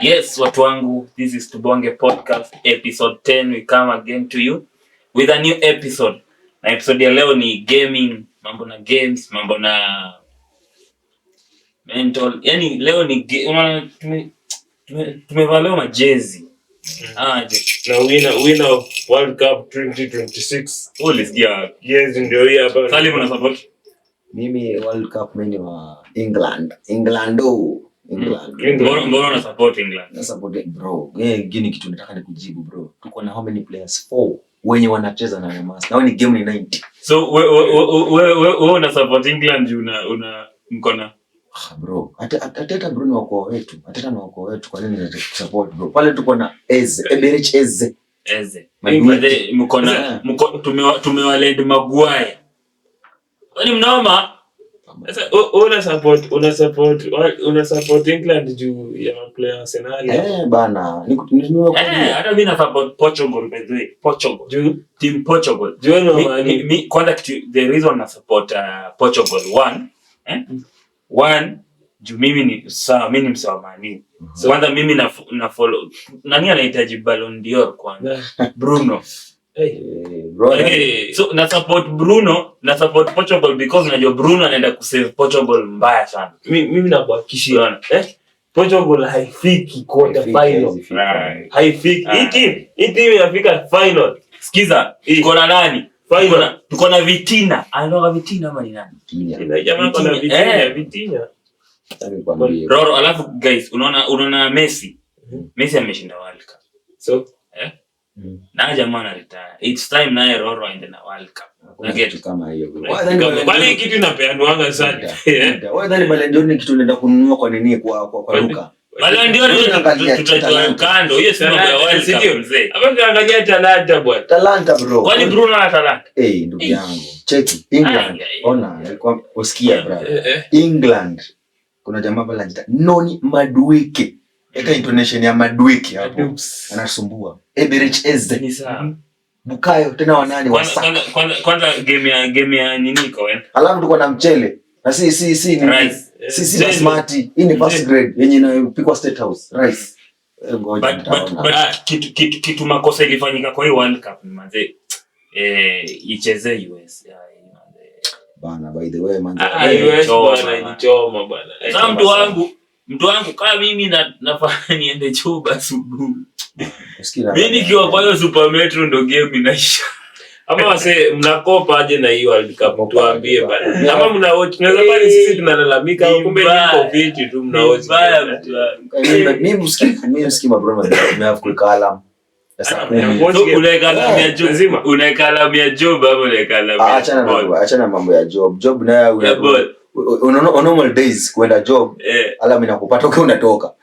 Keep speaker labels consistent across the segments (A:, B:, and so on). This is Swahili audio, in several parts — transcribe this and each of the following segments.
A: Yes, watu wangu, this is Tubonge Podcast episode 10. We come again to you with a new episode. Na episode ya leo ni gaming, mambo na games, mambo na mental. Yani leo ni tumevaa leo majezi.
B: Na winner of World Cup 2026.
A: Ulisikia?
B: Yes, ndio hii hapa.
A: Salim una support?
C: Mimi World Cup mimi wa England. England.
A: Mbona una support England?
C: Na support bro. Gini kitu nataka nikujibu bro. Tuko na how many players? 4 wenye wanacheza na Neymar. Na ni game ni 90.
A: So wewe una support England una mkona
C: bro. Ateta bro ni wako wetu. Ateta ni wako wetu. Kwa nini support bro? Pale tuko na Eze. Eberich Eze.
A: Mkona tumewalend Maguire. Wani mnaoma?
B: Sasa una support England juu ya player Arsenal.
C: Bana.
A: Hata mimi na support Portugal by the way. Portugal. Team Portugal. Mi kwanza the reason na support Portugal one juu mimi ni msawa mani. So kwanza mimi na follow nani anahitaji Ballon d'Or kwanza? Bruno. So na support Bruno, na support Portugal because najua Bruno anaenda kusave Portugal mbaya sana.
B: Mimi nakuhakikishia Portugal haifiki quarter final. Haifiki. Hii team inafika final.
A: Sikiza, tuko na nani? Tuko na Vitinha. Anaona Vitinha ama ni nani?
B: Ina jamaa kuna Vitinha.
A: Roro, alafu guys, unaona Messi. Messi ameshinda World Cup.
B: So,
A: na jamaa na retire. It's time naye Roro aende na World Cup. Na kitu
C: kama hiyo bro.
B: Kwani kitu inapeanwa sana.
C: Wewe dhani Ballon d'Or ni kitu unaenda kununua kwa nini kwa duka?
A: Ballon d'Or tutajua kando. Hiyo si mambo ya World Cup mzee.
B: Hapa tunaangalia talanta bwana.
C: Talanta bro.
A: Kwani Bruno ana talanta?
C: Ndugu yangu. Cheki England. Ona, alikuwa usikia brother. England. Kuna jamaa pale anajiita Noni Madueke. Eka intonation ya Madueke hapo. Anasumbua. Eberich Eze
A: ni sawa.
C: Bukayo tena wanani wasaka.
A: Kwanza game ya nini iko wewe?
C: Alafu tuko na mchele. Na si ni smart. Hii ni first grade yenye inapikwa State House. Rice. Ngoja
A: but kitu makosa ilifanyika kwa hiyo World Cup manze. Icheze US.
C: Bana by the way man.
B: US bwana ilichoma bwana.
A: Sasa mtu wangu kama mimi nafanya niende chuba asubuhi. Mimi nikiwa kwa hiyo Super Metro ndo game inaisha.
B: Ama wase mnakopa aje na hiyo World Cup tuambie bana. Ama mna watch tunaweza bali sisi tunalalamika kumbe ni COVID tu mna watch.
C: Mimi msikii bro na kuweka alarm.
A: Sasa unaweka alarm ya job nzima. Unaweka alarm ya job ama unaweka alarm ya
C: achana mambo ya job. Job nayo on normal days kwenda job alarm inakupata ukiwa unatoka.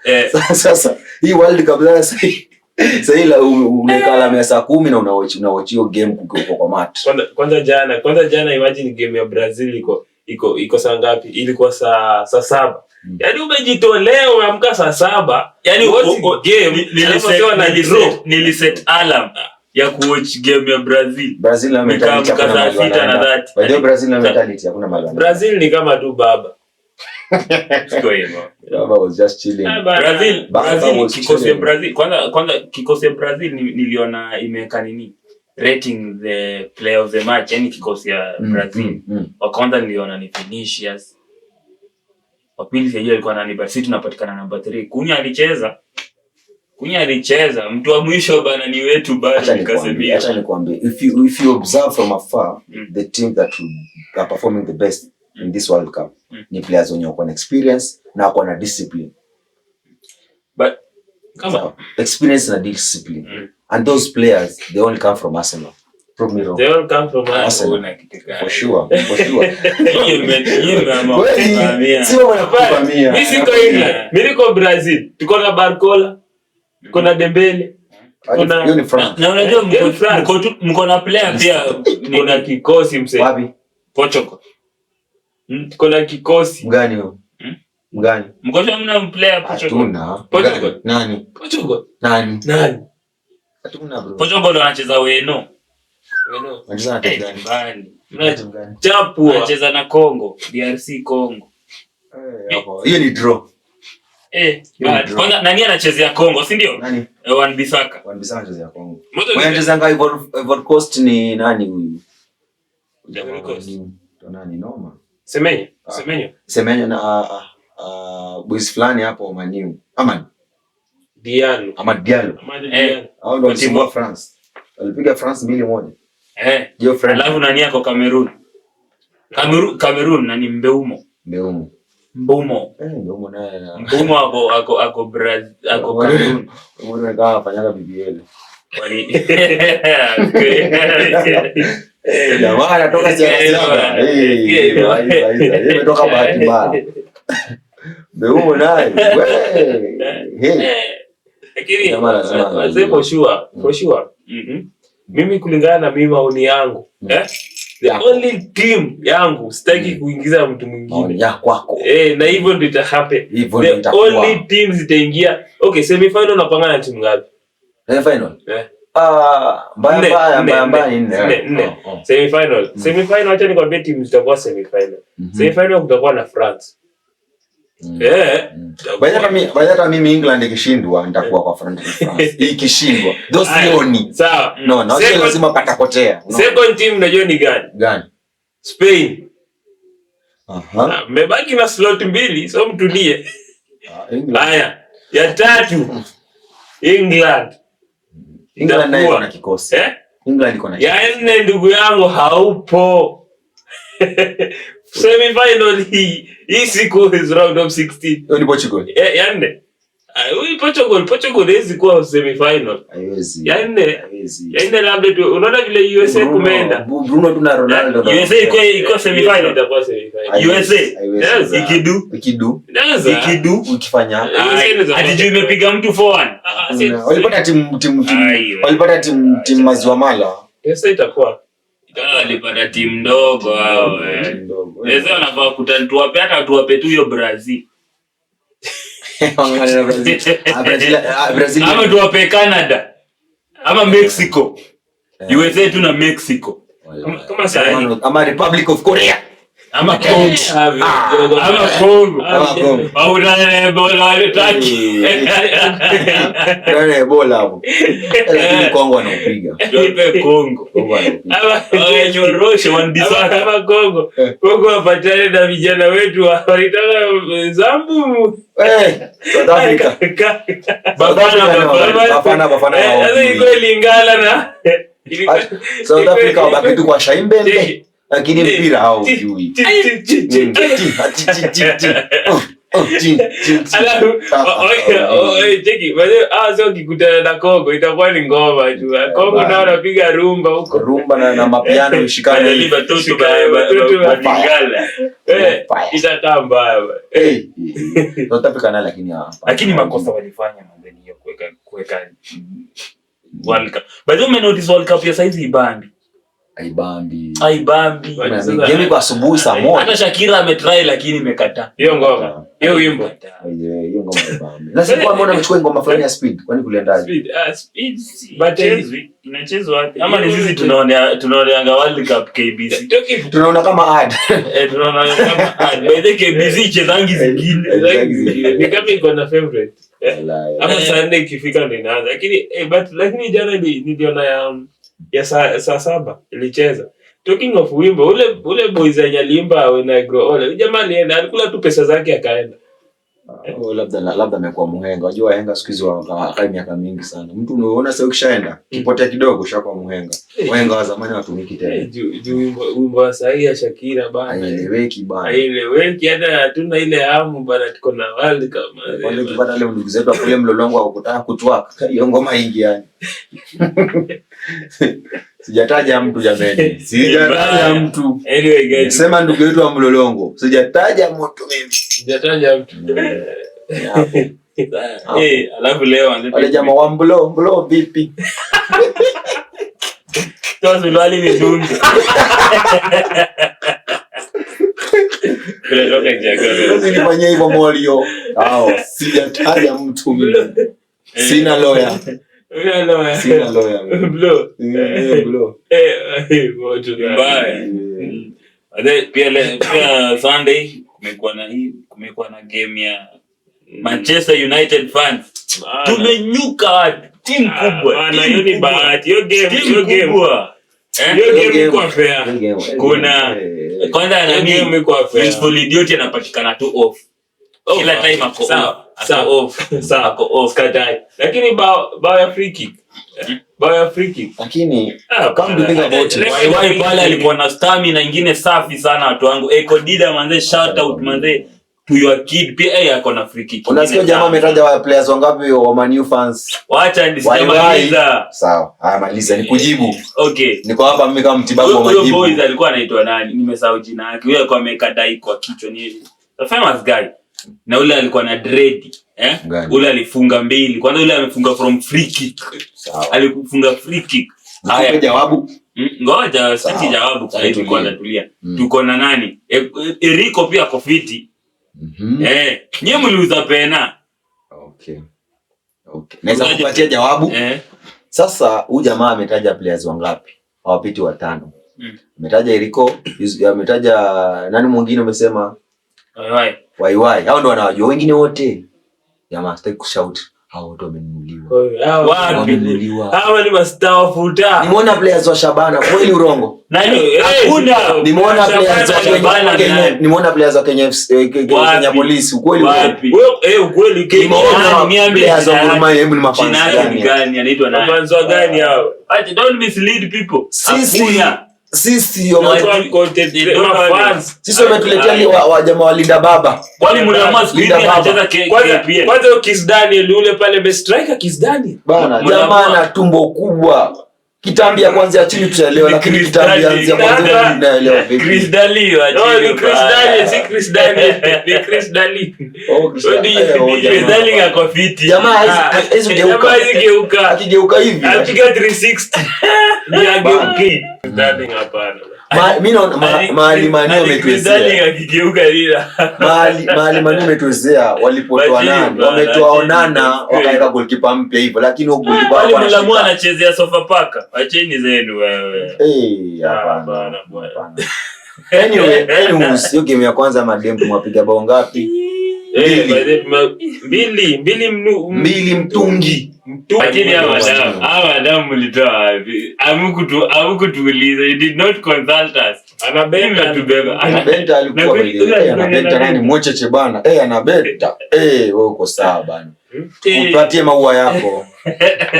C: Sasa hii World Cup sasa ila unaweka alarm ya saa 10 na unawatch hiyo game ukiwa kwa mat.
B: Kwanza jana imagine game ya Brazil iko saa ngapi? Ilikuwa saa 7. Yaani umejitolea umeamka saa 7. Yaani game niliset alarm ya kuwatch game ya Brazil.
C: Brazil na mentality hakuna mali. By the way Brazil na mentality hakuna mali.
B: Brazil ni kama tu baba.
A: Siko hivyo.
C: Baba was just chilling.
A: Brazil kikosi ya Brazil kwanza kikosi ya Brazil niliona imeweka nini? Rating the player of the match yani kikosi ya Brazil. Wa kwanza niliona ni Vinicius. Wa pili sijui alikuwa nani basi tunapatikana namba 3. Kunya alicheza mtu wa mwisho bana ni wetu bado nikasemia.
C: Acha nikwambie if you observe from afar the team that are performing the best in this World Cup ni players wenye wako na experience na wako na discipline.
A: But kama
C: experience na discipline and those players they all come from Arsenal. Prove me wrong.
B: They all come from Arsenal
C: for sure.
A: Sio
B: wanafamia. Mimi siko England. Mimi niko Brazil. Tuko na Barcola. Tuko na Dembele.
C: Hiyo ni France.
A: Na unajua mko na player pia
B: kuna kikosi msee.
C: Wapi?
A: Portugal.
B: Tuko na kikosi.
C: Mgani huyo? Mgani?
A: Mko mna player Portugal.
C: Portugal. Nani?
B: Portugal.
C: Nani? Hatuna bro.
A: Portugal wanacheza weno.
C: Wanacheza na timu gani?
B: Chapua.
A: Wanacheza na Congo, DRC Congo.
C: Hiyo ni draw.
A: Kwanza nani anachezea Kongo, si ndio?
C: Nani?
A: Wan-Bissaka.
C: Wan-Bissaka anachezea Kongo. Mwenye anachezanga Ivory Coast ni nani huyu?
B: Ivory Coast.
C: Nani noma?
B: Semenyo
C: na boys fulani hapo Maniu.
B: Diallo.
C: Hao ndio timu ya France. Walipiga France 2-1.
A: Alafu nani yako Cameroon nani Mbeumo
C: naye.
A: Mbeumo ako Brazil, ako Cameroon.
C: Mbeumo kama fanyaga BBL. Jamaa anatoka Sierra. Imetoka bahati mbaya. Mbeumo naye.
B: Lakini for sure. Mimi kulingana na mimi maoni yangu, the only team yangu sitaki kuingiza mtu mwingine.
C: Ya kwako.
B: Na hivyo ndio ita happen. The only team zitaingia. Okay, semi final napanga na timu ngapi?
C: Final. Mbaya ni 4.
B: Semi final acha nikwambie timu zitakuwa semi final. Semi final kutakuwa na France.
C: Baada mimi England ikishindwa nitakuwa kwa France. Ikishindwa. Those sioni.
B: Sawa.
C: No, sio lazima patapotea.
B: Second team unajua ni gani? Spain. Mmebaki na slot 2, so mtulie. Haya, ya 3 England
C: iko na kikosi. England iko na kikosi.
B: Ya 4 ndugu yangu haupo. Semi final hii siku is round of 16.
C: Ni Portugal.
B: Ya 4. Portugal hizi kwa semi final.
C: Haiwezi.
B: Ya 4 labda tu unaona vile USA kumeenda.
C: Bruno tuna Ronaldo.
A: USA iko semi final.
B: Itakuwa semi final.
A: USA ikidu
C: ukifanya.
A: Hadi juu imepiga mtu 4-1.
C: Walipata timu maziwa mala.
B: Pesa itakuwa
A: walipata timu ndogo hao. Sasa wanafaa kutantuape hata tuwape tu hiyo Brazil. Brazil. Ama tuwape Canada. Ama Mexico. USA tu na Mexico.
B: Kama sasa
C: ama Republic of Korea.
A: Ama Congo. Au Ebola taki.
C: Ebola hapo. Lakini Kongo anapiga.
A: Yote Kongo. Ama nyorosho Wan-Bissaka
B: kama Kongo. Kongo wapatane na vijana wetu walitaka Zambu.
C: South Africa. Bafana.
B: Sasa iko Lingala na
C: South Africa wabaki tu kwa Shaimbembe. Lakini mpira hao hujui.
B: Cheki, sio kikutana na Kongo itakuwa ni ngoma tu. Kongo nao wanapiga rumba huko.
C: Rumba na mapiano ishikane.
B: Batoto Lingala. Itakaa mbaya.
C: Tutapika naye
A: lakini makosa walifanya mwanzoni hiyo kuweka World Cup. Bado umenotice World Cup ya saizi ibambi.
C: Game kwa asubuhi saa 1.
A: Hata Shakira ametry lakini imekataa.
B: Hiyo ngoma. Hiyo wimbo.
C: Hiyo ngoma ibambi. Na sasa mbona mchukue ngoma fulani ya Speed? Kwani kuliendaje?
B: Speed. But
A: inachezwa wapi? Ama ni sisi tunaoneanga World Cup KBC.
C: Tunaona kama ad.
A: Tunaona kama ad. By the KBC chezangi zingine.
B: Ni kama iko na favorite. Ama Sunday ikifika ndio inaanza. Lakini jana niliona ya saa 7 ilicheza. Talking of wimbo, ule boys aliimba When I Grow Old. Jamaa alienda, alikula tu pesa zake akaenda.
C: Labda amekuwa muhenga. Unajua wahenga siku hizo wanakaa miaka mingi sana. Mtu unaona sasa ukishaenda, kipotea kidogo ushakuwa muhenga. Wahenga wa zamani watumiki tena.
B: Wimbo wa sahi ya Shakira bana.
C: Haieleweki bana.
B: Haieleweki hata hatuna ile hamu bana, tuko na World Cup.
C: Wale kipata leo ndugu zetu kule mlolongo wa kutaka kutwaka. Hiyo ngoma ingi yani. Sijataja mtu jameni. Sijataja mtu.
B: Anyway guys,
C: sema ndugu yetu wa mlolongo. Sijataja mtu mimi.
B: Sijataja mtu.
A: Alafu leo
C: wale jamaa wa mlo vipi?
A: Toa sulwali ni dundu.
C: Nilifanya hivyo Morio. Sijataja mtu mimi. Sina lawyer. Sina lawyer.
B: Blow.
A: Mbaya. Pia Sunday kumekuwa na game Manchester United fans. Tumenyuka watu. Timu kubwa.
B: Na hiyo ni bahati. Hiyo game kwa fair.
A: Kuna kwanza nani Useful Idiot anapatikana tu off. Kila time ako off. Ako off.
B: Lakini bao ya free kick.
C: Lakini kama think about it.
A: Why pale alikuwa na stamina nyingine safi sana watu wangu. Eko Dida manze, shout out manze to your kid. Pia yako na free kick.
C: Unasikia jamaa ametaja wa players wangapi wa Man U fans?
A: Wacha nisimaliza.
C: Sawa. Maliza nikujibu.
A: Okay.
C: Niko hapa mimi kama mtibabu wa majibu.
A: Huyo boys alikuwa anaitwa nani? Nimesahau jina yake. Yule alikuwa ameka dai kwa kichwa ni the famous guy. Na ule alikuwa na dread. Ule alifunga 2. Kwanza ule amefunga from free kick.
C: Sawa.
A: Alifunga free kick.
C: Haya jawabu.
A: Ngoja sisi jawabu kwa hiyo kwanza tulia. Tuko na nani? Eriko pia ako fiti. Nyie mliuza pena.
C: Okay. Naweza kupatia jawabu? Sasa huyu jamaa ametaja players wangapi? Hawapiti 5. Ametaja Eriko, ametaja nani mwingine umesema? Wai. Hao ndo wanawajua wengine wote. Jamaa sitaki kushout. Hao wote wamenunuliwa.
B: Wapi? Hawa ni mastaa futa.
C: Nimeona players wa Shabana, kweli urongo?
A: Nani? Hakuna.
C: Nimeona players wa Shabana, nimeona players wa Kenya Police, ukweli wapi?
B: Ukweli
C: Kenya. Players wa Guruma, hebu ni mafansi
A: gani? Anaitwa nani?
B: Mafansi gani hao?
A: Don't mislead people.
C: Sisi
B: fans.
C: Wametuletea wa jamaa wa Linda Baba.
A: Kwani mnaamua speed anacheza KPL.
B: Kwanza Kiss Daniel yule pale best striker Kiss Daniel.
C: Bana, jamaa na tumbo kubwa. Kitambi ya kwanza ya chini tutaelewa, lakini kitambi ya kwanza tunaelewa vipi?
A: Chris Daly
B: ni Chris Daly.
A: Chris Daly ako fiti.
C: Jamaa hizo geuka. Akigeuka hivi.
B: Apiga 360. Ni ageuki. Daly hapana.
C: Mimi naona mahali maneno umetuezea.
A: Akigeuka lila.
C: Mahali maneno umetuezea walipotoa nani? Wametoa Onana wakaweka goalkeeper mpya hivyo, lakini huko goalkeeper
A: wale anachezea Sofapaka. Acheni zenu wewe.
C: Hapana bwana. Anyways, hiyo game ya kwanza madem tumewapiga bao ngapi? 2 mtungi.
A: Lakini hawa Adamu mlitoa wapi? Hamkutuuliza. You did not consult us.
B: Anabenta
C: alikuwa vile. Anabenta nani mwecheche bana. Anabenta. Wewe uko sawa bana. Upatie maua yako.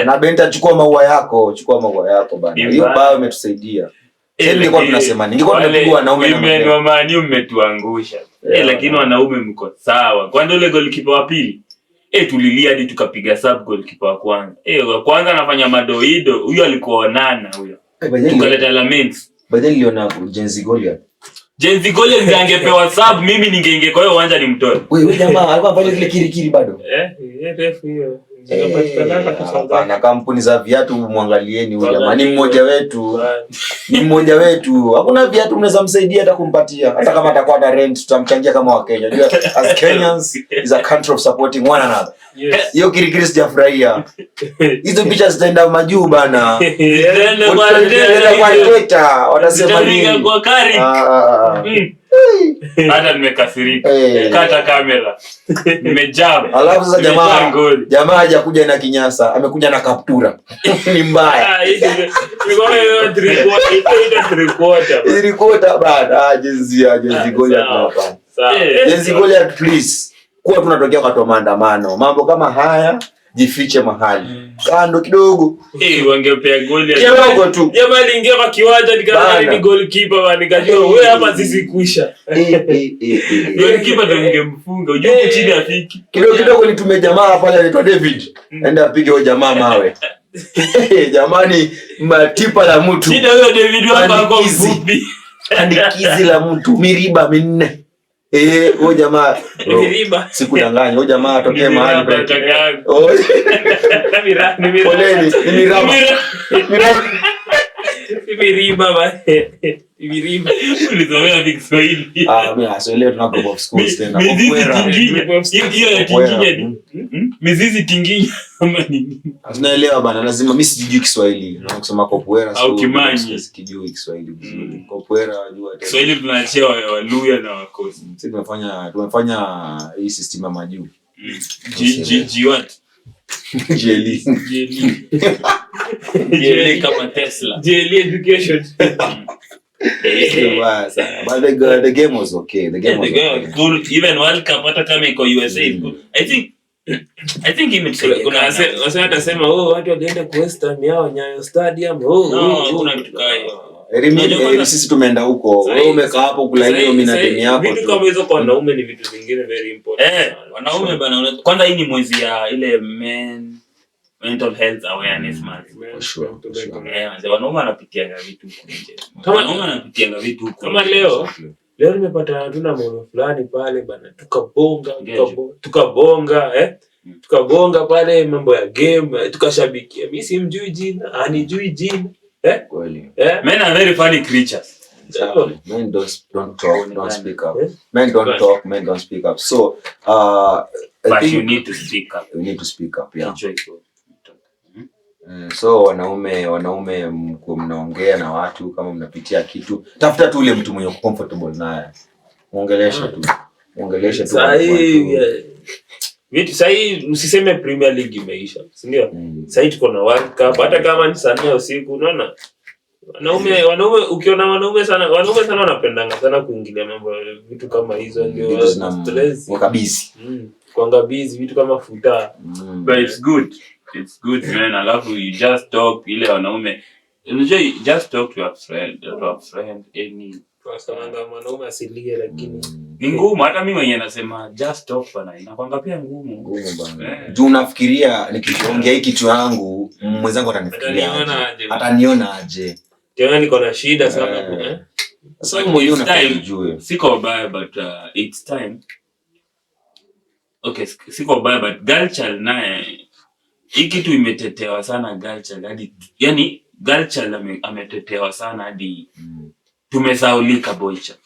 C: Anabenta chukua maua yako bana. Hiyo bao imetusaidia. Sasa ningekuwa tunasema ningekuwa tunapigwa wanaume na
A: wanaume. Wamani mmetuangusha. Lakini wanaume mko sawa. Kwanza ule goalkeeper wa pili tulilia hadi tukapiga sub goalkeeper wa kwanza. Wa kwanza anafanya madoido, huyo alikuwa Onana huyo. Tukaleta Laments.
C: Baadaye niliona Jenzi Goliath
A: angepewa sub, mimi ningeingia kwa hiyo uwanja nimtoe.
C: Wewe jamaa alikuwa pale kile kirikiri bado.
B: Refu hiyo.
C: Na kampuni za viatu muangalieni huyu jamaa ni mmoja wetu. Hakuna viatu mnaweza msaidia hata kumpatia. Hata kama atakuwa na rent tutamchangia kama wa Kenya. Unajua as Kenyans is a country of supporting one another. Hiyo kirikiri sijafurahia. Hizo picha zitaenda majuu bana. Zitaenda kwa Twitter. Watasema nini?
A: Kwa kari. Hata nimekasirika. Kata kamera. Nimejam.
C: Alafu sasa jamaa hajakuja na kinyasa, amekuja na kaptura. Ni mbaya. Three quarter bana. Jenzi Goliath hapa. Jenzi Goliath please. Kwa tunatokea kwa maandamano. Mambo kama haya jifiche mahali. Kando kidogo.
A: Wangepea goli
C: kidogo tu.
B: Jamaa aliingia kwa kiwanja nikaanza ni goalkeeper nikajua wewe hapa sisi kuisha.
A: Goalkeeper ndio ningemfunga. Unajua chini afiki.
C: Kidogo nitumie jamaa pale anaitwa David. Enda apige huyo jamaa mawe. Jamani matipa la mtu.
A: Ndio huyo David hapa mfupi.
C: Andikizi la mtu miriba 4. Huyo jamaa sikudanganya. Huyo jamaa atokee mahali pale. Poleni,
B: Miriba.
A: Ulizomea Kiswahili.
C: Mimi asoelewa tuna group of schools tena.
A: Mizizi tinginya.
C: Tunaelewa bana, lazima mimi sijui Kiswahili. Na kusema Kopwera
A: au Kimanyi
C: sikijui Kiswahili vizuri. Kopwera wajua tena.
A: Kiswahili tunaachia Waluya na Wakosi.
C: Sisi tumefanya hii system ya majuu.
A: G what?
C: Jelly.
A: Jelly kama Tesla.
B: Jelly education.
C: But the game was okay. The game was
A: cool. Even World Cup hata kama iko USA cool. I think
B: unasema atasema watu walienda kwa Western yao Nyayo Stadium.
A: Kuna kitu kayo.
C: Sisi tumeenda huko. Wewe umekaa hapo kula hiyo mimi na deni yako.
B: Vitu kama hizo kwa wanaume ni vitu vingine very important.
A: Wanaume bana, kwanza hii ni mwezi ya ile mental health awareness month.
C: Sure.
A: Wanaume wanapitia vitu huko nje. Wanaume wanapitia vitu huko.
B: Kama leo nimepata tuna mmoja fulani pale bana, tukabonga pale mambo ya game, tukashabikia. Mimi simjui jina, anijui jina.
C: Men
A: are very funny creatures.
C: Men don't speak up. Men don't talk, men don't speak up. So
A: but you need to speak up.
C: You need to speak up, yeah. So wanaume mnaongea na watu kama mnapitia kitu, tafuta tu ule mtu mwenye comfortable naye. Muongeleshe tu.
B: Sahi msiseme Premier League imeisha, si ndio? Sahi tuko na World Cup, hata kama ni saa 4 usiku, unaona? Wanaume ukiona wanaume sana wanapendanga sana kuingilia mambo vitu kama hizo, ndio stress
C: kabisa.
B: Kwanga busy vitu kama futa.
A: But it's good man. Alafu you just talk ile wanaume. You just talk to your friend any
B: Wasanga mwanaume asilie, lakini
A: ni ngumu. Hata mimi mwenyewe nasema just talk bana, inakwanga pia ngumu
C: bana. Juu unafikiria nikiongea hiki kitu yangu mwenzangu ataniona aje?
B: Tena niko na shida sana.
C: Sasa moyo unakujua.
A: Siko baya but it's time. Okay, siko baya but girl child naye hii kitu imetetewa sana girl child hadi yani girl child ametetewa sana hadi tumesaulika boy child.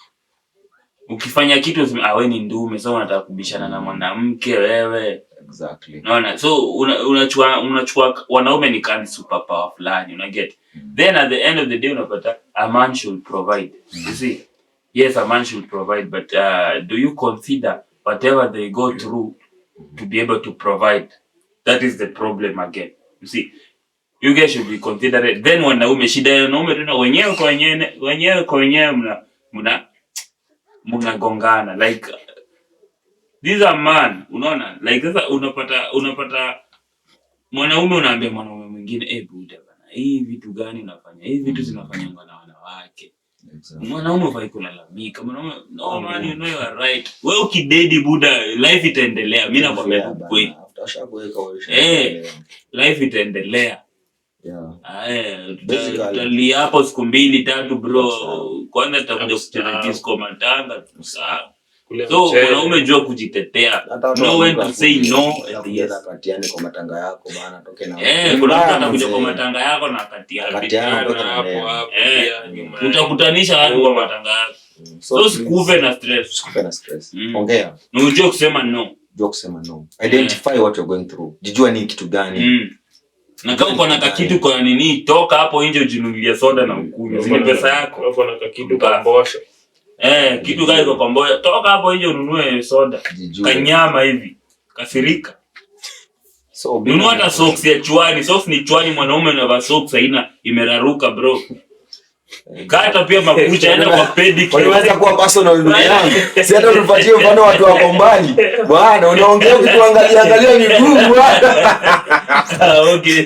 A: Ukifanya kitu wewe ni ndume, so unataka kubishana na mwanamke wewe.
C: Exactly.
A: Naona so unachukua wanaume ni kama superpower fulani, una get. Then at the end of the day unapata a man should provide. You see? Yes, a man should provide, but do you consider whatever they go through to be able to provide? That is the problem again. You see? You guys should be considerate. Then wanaume shida ya wanaume tena wenyewe kwa wenyewe mnagongana like these are man, unaona like sasa unapata mwanaume unaambia mwanaume mwingine buda bana, hii vitu gani unafanya? Hii vitu zinafanywa na wanawake. Mwanaume vai kulalamika. Mwanaume no man, you know you are right. Wewe ukidedi buda, life itaendelea. Mimi nakwambia kweli. Life itaendelea. Tali hapo siku 2-3 bro. Kwanza tutakuja kucheza disco matanga. So wanaume jua kujitetea. No when to say no.
C: Yes. Katiane kwa matanga yako bana, toke na.
A: Kuna mtu atakuja kwa matanga yako na katiana hapo. Utakutanisha watu kwa matanga yako. So sikuve na stress.
C: Ongea.
A: Unajua kusema no.
C: Identify what you're going through. Jijua ni kitu gani.
A: Na kama uko na kitu kwa nini, toka hapo nje ujinunulie soda na ukunywe. Ni pesa yako.
B: Uko na kitu kwa mbosho.
A: Kitu gani kwa mbosho? Toka hapo nje ununue soda. Kanyama hivi. Kasirika. So nunua hata socks ya chwani. Socks ni chwani, mwanaume anavaa socks haina imeraruka bro. Kata pia makucha enda kwa pedicure.
C: Unaweza kuwa personal ndugu yangu. Si hata unipatie mfano watu wako mbali. Bwana unaongea ukiangalia miguu bwana.
A: Okay.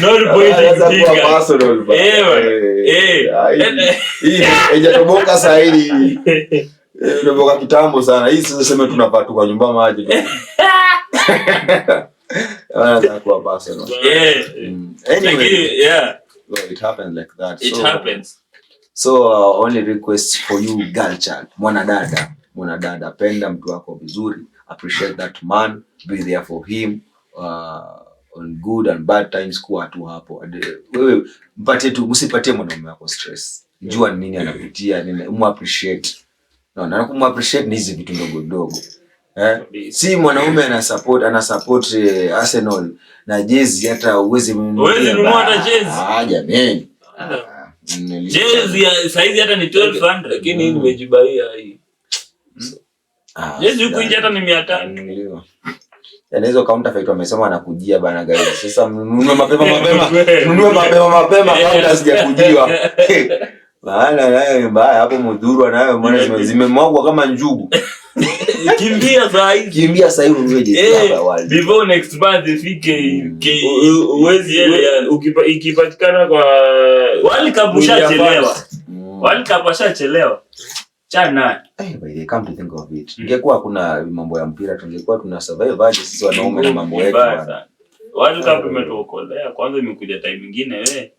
A: Not point
C: kuwa personal bwana. Hii haijatoboka saa hii. Ndoboka kitambo sana. Hii sasa sema tunapata kwa nyumba maji. Anaweza kuwa personal.
A: Anyway, yeah.
C: Well, it happens like that.
A: It happens.
C: So only request for you girl child, mwanadada, penda mtu wako vizuri, appreciate that man, be there for him on good and bad times, kuwa tu hapo. Wewe msipatie mwanaume wako stress. Jua nini anapitia, nini appreciate. Na kumappreciate ni hizi vitu ndogo. Si mwanaume ana support Arsenal na jezi, hata uwezi
A: nunua hata jezi.
C: Jamani.
A: Jezi ya size hata ni 1200,
B: lakini nimejibaia hii.
A: Jezi huko nje hata ni 500.
C: Yaani hizo counterfeit wamesema anakujia bana guys. Sasa mnunue mapema. Mnunue mapema kabla sijakujiwa. Maana nayo mbaya hapo mudhuru nayo maana zimemwagwa kama njugu.
A: Kimbia saa hii ununue hapa World.
B: Before next month ifike uwezi ile ikipatikana kwa
A: World Cup ushachelewa. World Cup ushachelewa. Chana.
C: By the come to think of it. Ingekuwa kuna mambo ya mpira tungekuwa tuna survive aje sisi wanaume na mambo yetu bwana.
A: World Cup imetuokolea. Kwanza imekuja time nyingine wewe.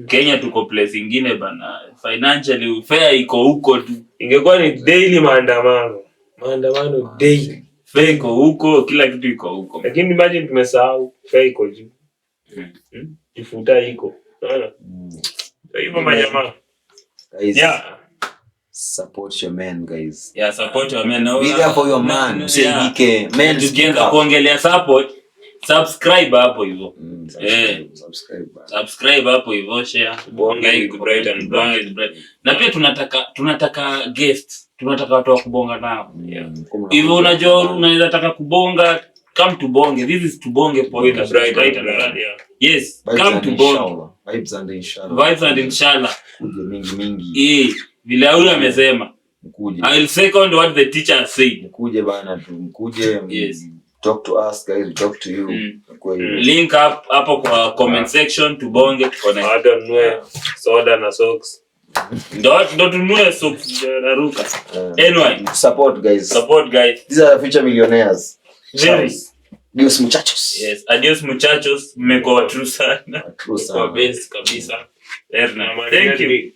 A: Kenya tuko place nyingine bana. Financially fair iko huko tu.
B: Ingekuwa ni daily maandamano daily.
A: Fair iko huko, kila kitu iko huko.
B: Lakini imagine tumesahau fair iko juu. Ifuta iko. Unaona? Hivyo majamaa.
A: Yeah.
C: Support your man guys.
A: Yeah, support your man.
C: Be there for your man. Usiike men.
A: Tukianza kuongelea support, subscribe hapo hivyo. Subscribe hapo hivyo, share.
B: Bonga is bright and bright.
A: Na pia tunataka guests. Tunataka watu wa kubonga nao. Hivyo unajua unaweza taka kubonga, come to bonge. This is to bonge podcast.
B: Bright and bright.
A: Yes, come to bonge.
C: Vibes and inshallah. Kuje
A: mingi. Vile yule amesema. Mkuje. I will second what the teacher said.
C: Mkuje bana mkuje.
A: Yes.
C: Talk to us guys, talk to you.
A: Link up hapo kwa comment section to bonge connect.
B: Hata nunue soda na socks.
A: Ndo tununue socks na ruka. Anyway,
C: support guys.
A: These
C: are future millionaires. Adios muchachos.
A: Yes, adios muchachos. Mmekuwa true sana.
C: Kwa
A: base kabisa. Thank you.